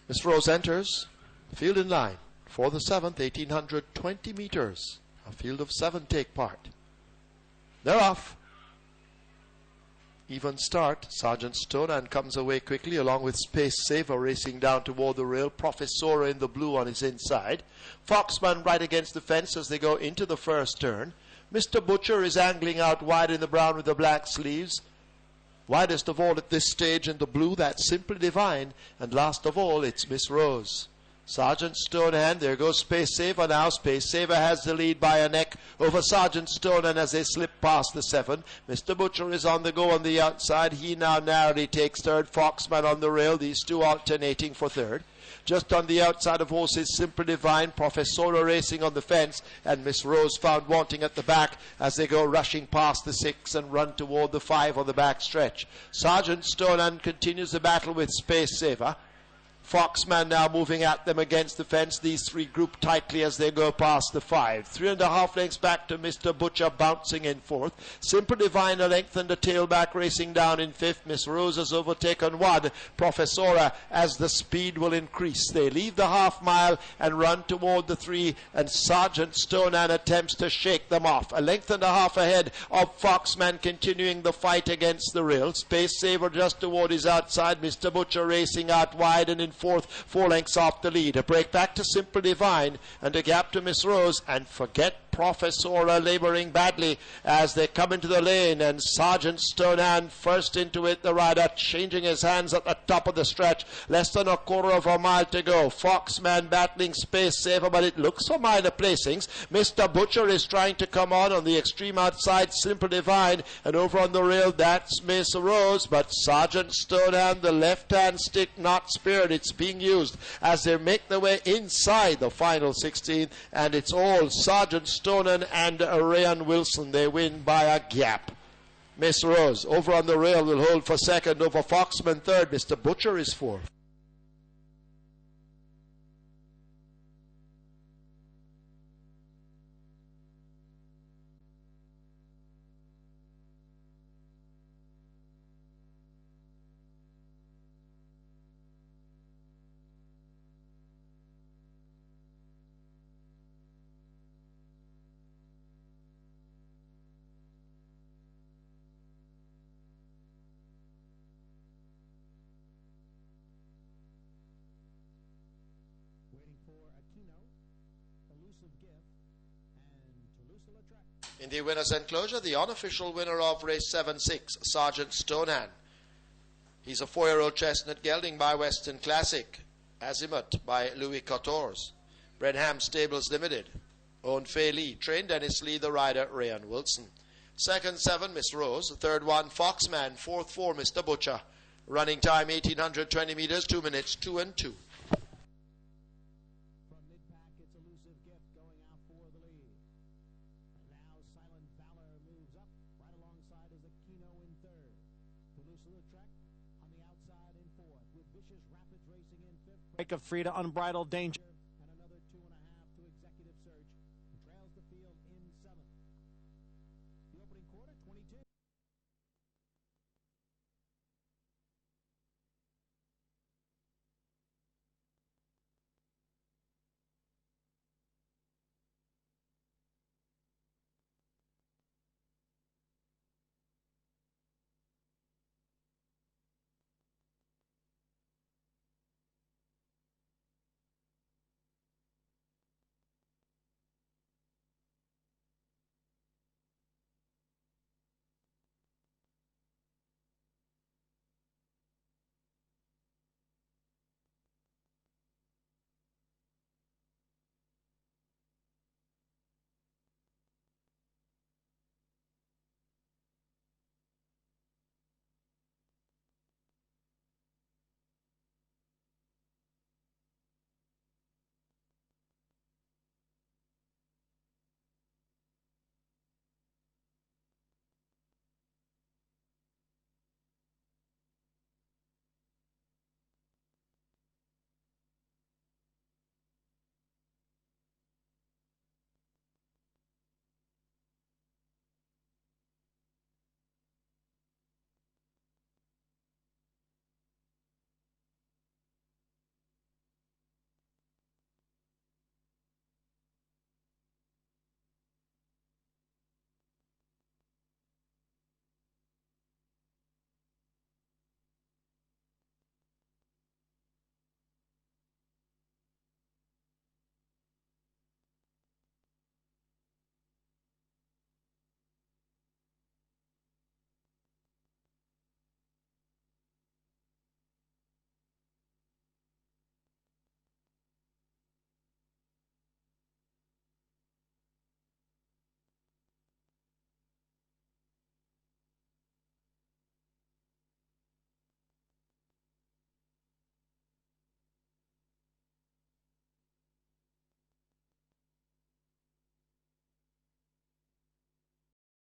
Miss Rose enters. Field in line for the 7th, 1820 meters. A field of 7 take part. They're off. Even start. Sergeant Stonehan comes away quickly along with Space Saver racing down toward the rail. Professora in the blue on his inside. Foxman right against the fence as they go into the first turn. Mr. Butcher is angling out wide in the brown with the black sleeves. Widest of all at this stage in the blue, that's Simply Divine. And last of all, it's Miss Rose. Sergeant Stonehan, there goes Space Saver now. Space Saver has the lead by a neck over Sergeant Stonehan as they slip past the 7. Mr. Butcher is on the go on the outside. He now narrowly takes third. Foxman on the rail. These two alternating for third. Just on the outside of horses, Simply Divine, Professora racing on the fence, and Miss Rose found wanting at the back as they go rushing past the 6 and run toward the 5 on the back stretch. Sergeant Stonehan continues the battle with Space Saver. Foxman now moving at them against the fence. These three group tightly as they go past the 5. 3.5 lengths back to Mr. Butcher, bouncing in 4th. Simple Divine a length and a tailback racing down in 5th. Miss Rose has overtaken 1. Professora as the speed will increase. They leave the half mile and run toward the 3, and Sergeant Stonehan attempts to shake them off. A length and a half ahead of Foxman, continuing the fight against the rail. Space Saver just toward his outside. Mr. Butcher racing out wide and in 4th, 4 lengths off the lead. A break back to Simple Divine and a gap to Miss Rose, and forget Professora laboring badly as they come into the lane, and Sergeant Stonehan first into it, the rider changing his hands at the top of the stretch. Less than a quarter of a mile to go. Foxman battling Space Saver, but it looks for minor placings. Mr. Butcher is trying to come on the extreme outside. Simple Divine, and over on the rail, that's Miss Rose, but Sergeant Stonehan, the left hand stick not spared. It's being used as they make their way inside the final 16, and it's all Sergeant Stonehan and Rayan Wilson. They win by a gap. Miss Rose over on the rail will hold for second over Foxman third. Mr. Butcher is fourth. In the winner's enclosure, the unofficial winner of race 7-6, Sergeant Stonehan. He's a 4-year-old chestnut gelding by Western Classic. Azimuth by Louis XIV. Brenham Stables Limited. Owned Fay Lee. Trained Dennis Lee, the rider Rayan Wilson. Second 7, Miss Rose. Third 1, Foxman. Fourth 4, Mr. Butcher. Running time 1820 meters, 2 minutes, 2 and 2. Break of Frida, Unbridled Danger. And another 2.5 to Executive Search. Trails the field in 7th. The opening quarter, 22.